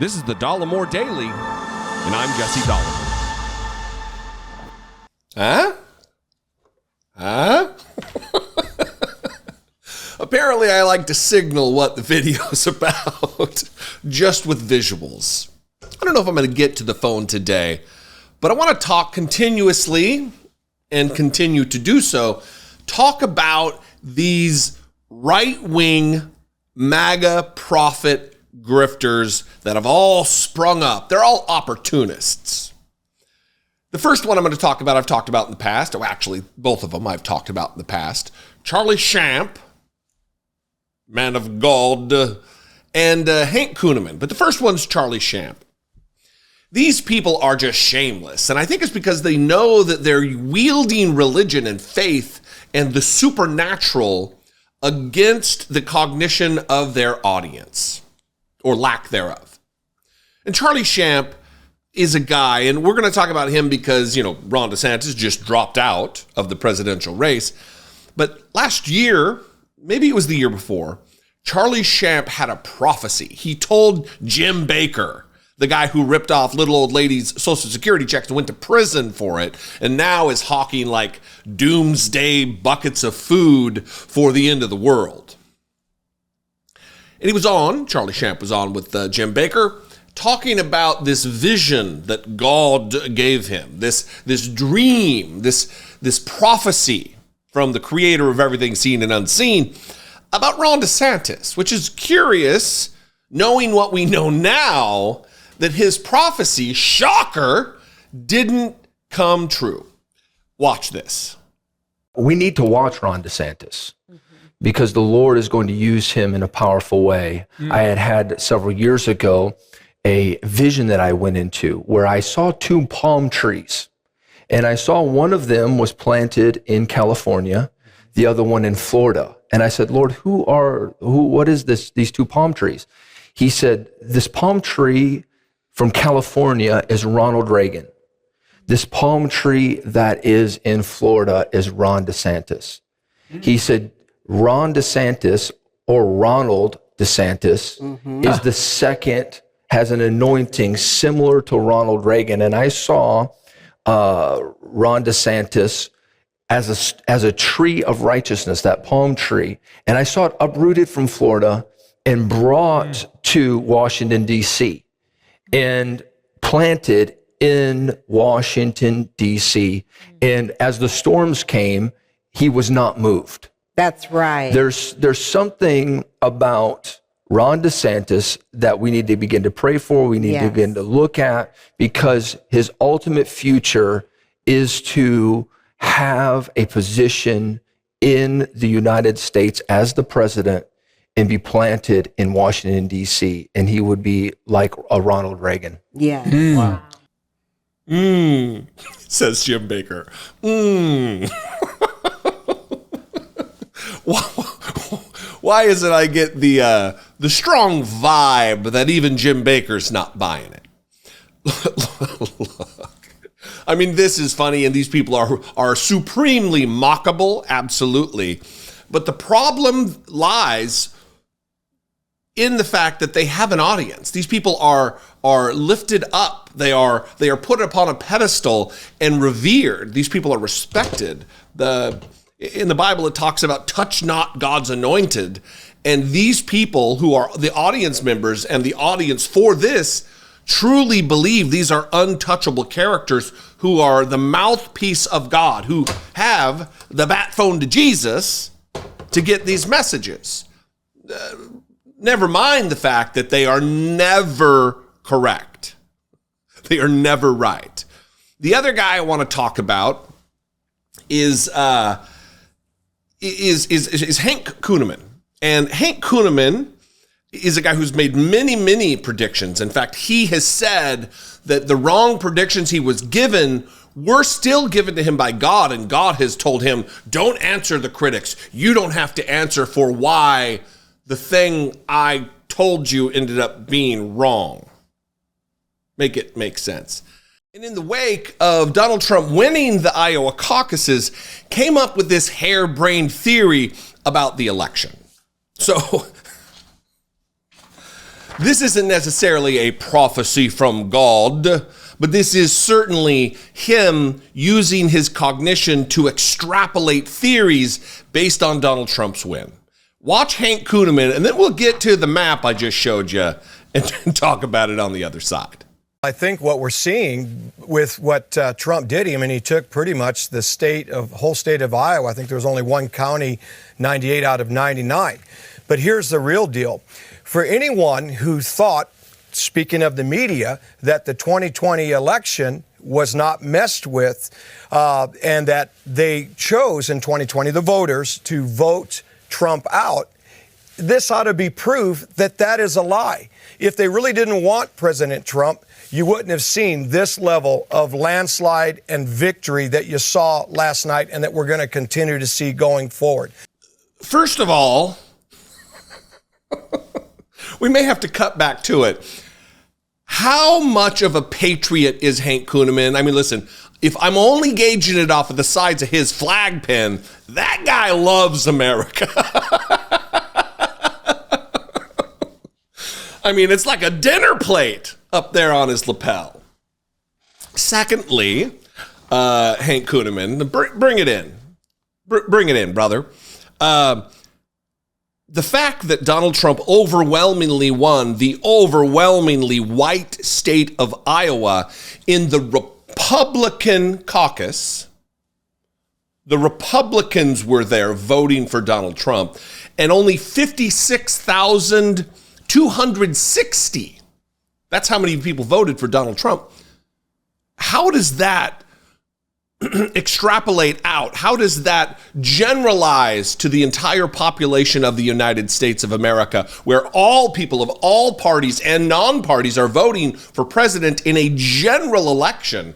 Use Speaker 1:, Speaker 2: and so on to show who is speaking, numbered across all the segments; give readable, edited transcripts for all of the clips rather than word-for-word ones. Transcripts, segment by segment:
Speaker 1: This is the Dollemore Daily, and I'm Jesse Dollemore.
Speaker 2: Huh? Apparently, I like to signal what the video's about, just with visuals. I don't know if I'm going to get to the phone today, but I want to talk continuously and continue to do so. Talk about these right-wing MAGA-Prophet grifters that have all sprung up. They're all opportunists. The first one I'm going to talk about, I've talked about in the past. Oh, actually, both of them I've talked about in the past. Charlie Shamp, man of God, and Hank Kunneman. But the first one's Charlie Shamp. These people are just shameless. And I think it's because they know that they're wielding religion and faith and the supernatural against the cognition of their audience, or lack thereof. And Charlie Shamp is a guy, and we're going to talk about him because, Ron DeSantis just dropped out of the presidential race. But last year, maybe it was the year before, Charlie Shamp had a prophecy. He told Jim Baker, the guy who ripped off little old ladies' Social Security checks and went to prison for it, and now is hawking like doomsday buckets of food for the end of the world. And Charlie Shamp was on with Jim Baker, talking about this vision that God gave him, this dream, this prophecy from the creator of everything seen and unseen about Ron DeSantis, which is curious, knowing what we know now, that his prophecy, shocker, didn't come true. Watch this.
Speaker 3: We need to watch Ron DeSantis because the Lord is going to use him in a powerful way. I had several years ago a vision that I went into where I saw two palm trees, and I saw one of them was planted in California, the other one in Florida. And I said, Lord, what is this, these two palm trees? He said, this palm tree from California is Ronald Reagan. This palm tree that is in Florida is Ron DeSantis. He said, Ron DeSantis, or Ronald DeSantis, is the second, has an anointing similar to Ronald Reagan. And I saw Ron DeSantis as a tree of righteousness, that palm tree. And I saw it uprooted from Florida and brought to Washington, D.C. and planted in Washington, D.C. And as the storms came, he was not moved.
Speaker 4: That's right.
Speaker 3: There's something about Ron DeSantis that we need to begin to pray for. We need to begin to look at, because his ultimate future is to have a position in the United States as the president and be planted in Washington, D.C., and he would be like a Ronald Reagan.
Speaker 4: Yeah.
Speaker 3: Wow.
Speaker 2: Says Jim Baker. Why is it I get the strong vibe that even Jim Baker's not buying it? Look, I mean, this is funny, and these people are supremely mockable, absolutely. But the problem lies in the fact that they have an audience. These people are lifted up. They are put upon a pedestal and revered. These people are respected. In the Bible, it talks about touch not God's anointed. And these people who are the audience members and the audience for this truly believe these are untouchable characters who are the mouthpiece of God, who have the bat phone to Jesus to get these messages. Never mind the fact that they are never correct. They are never right. The other guy I want to talk about is Hank Kunneman. And Hank Kunneman is a guy who's made many, many predictions. In fact, he has said that the wrong predictions he was given were still given to him by God, and God has told him, don't answer the critics. You don't have to answer for why the thing I told you ended up being wrong. Make it make sense. And in the wake of Donald Trump winning the Iowa caucuses, came up with this harebrained theory about the election. So this isn't necessarily a prophecy from God, but this is certainly him using his cognition to extrapolate theories based on Donald Trump's win. Watch Hank Kunneman, and then we'll get to the map I just showed you and talk about it on the other side.
Speaker 4: I think what we're seeing with what Trump did, I mean, he took pretty much the whole state of Iowa. I think there was only one county, 98 out of 99. But here's the real deal. For anyone who thought, speaking of the media, that the 2020 election was not messed with and that they chose in 2020, the voters, to vote Trump out, this ought to be proof that that is a lie. If they really didn't want President Trump, you wouldn't have seen this level of landslide and victory that you saw last night and that we're going to continue to see going forward.
Speaker 2: First of all, we may have to cut back to it. How much of a patriot is Hank Kunneman? I mean, listen, if I'm only gauging it off of the sides of his flag pin, that guy loves America. I mean, it's like a dinner plate up there on his lapel. Secondly, Hank Kunneman, bring it in. Bring it in, brother. The fact that Donald Trump overwhelmingly won the overwhelmingly white state of Iowa in the Republican caucus, the Republicans were there voting for Donald Trump, and only 56,260. That's how many people voted for Donald Trump. How does that extrapolate out? How does that generalize to the entire population of the United States of America, where all people of all parties and non-parties are voting for president in a general election?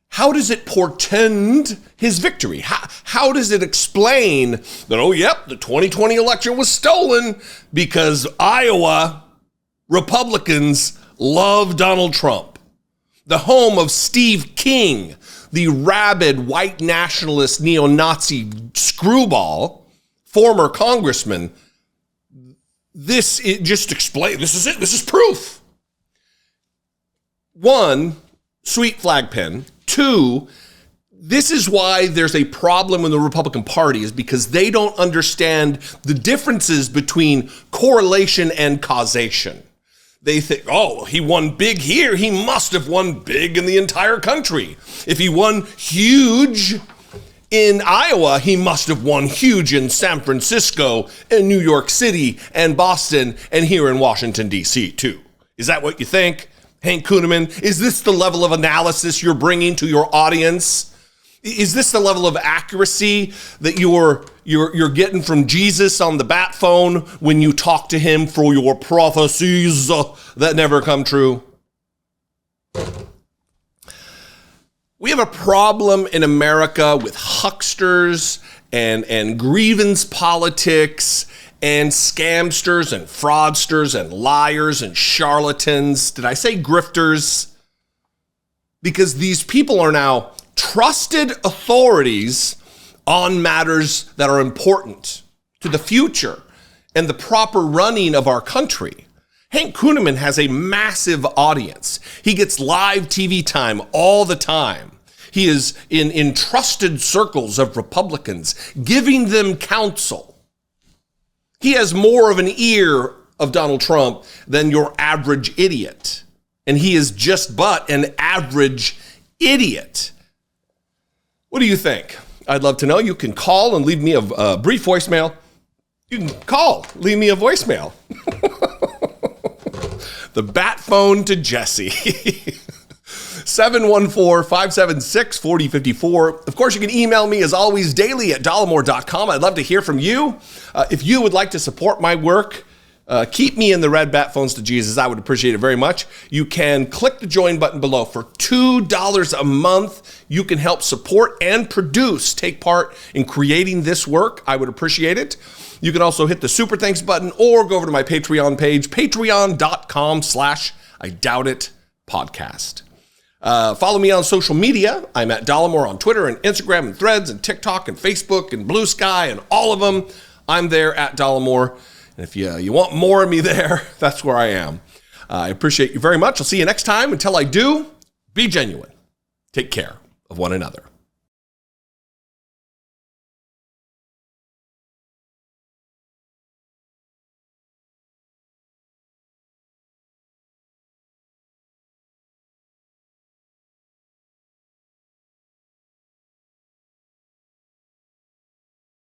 Speaker 2: How does it portend his victory? How does it explain that, oh, yep, the 2020 election was stolen because Iowa Republicans love Donald Trump, the home of Steve King, the rabid white nationalist neo-Nazi screwball, former congressman? This is it. This is proof. One, sweet flag pin. Two, this is why there's a problem in the Republican Party, is because they don't understand the differences between correlation and causation. They think, oh, he won big here, he must have won big in the entire country. If he won huge in Iowa, he must have won huge in San Francisco and New York City and Boston and here in Washington, D.C. too. Is that what you think, Hank Kunneman? Is this the level of analysis you're bringing to your audience? Is this the level of accuracy that you're getting from Jesus on the bat phone when you talk to him for your prophecies that never come true? We have a problem in America with hucksters and grievance politics and scamsters and fraudsters and liars and charlatans. Did I say grifters? Because these people are now trusted authorities on matters that are important to the future and the proper running of our country. Hank Kunneman has a massive audience. He gets live TV time all the time. He is in trusted circles of Republicans, giving them counsel. He has more of an ear of Donald Trump than your average idiot. And he is just but an average idiot. What do you think? I'd love to know. You can call and leave me a brief voicemail. You can call, leave me a voicemail. The bat phone to Jesse. 714-576-4054. Of course, you can email me as always daily at Dollemore.com. I'd love to hear from you. If you would like to support my work, keep me in the red bat phones to Jesus. I would appreciate it very much. You can click the join button below. For $2 a month, you can help support and take part in creating this work. I would appreciate it. You can also hit the super thanks button or go over to my Patreon page, patreon.com/IDoubtIt podcast. Follow me on social media. I'm at Dollemore on Twitter and Instagram and Threads and TikTok and Facebook and Blue Sky and all of them. I'm there at Dollemore. And if you want more of me there, that's where I am. I appreciate you very much. I'll see you next time. Until I do, be genuine. Take care of one another.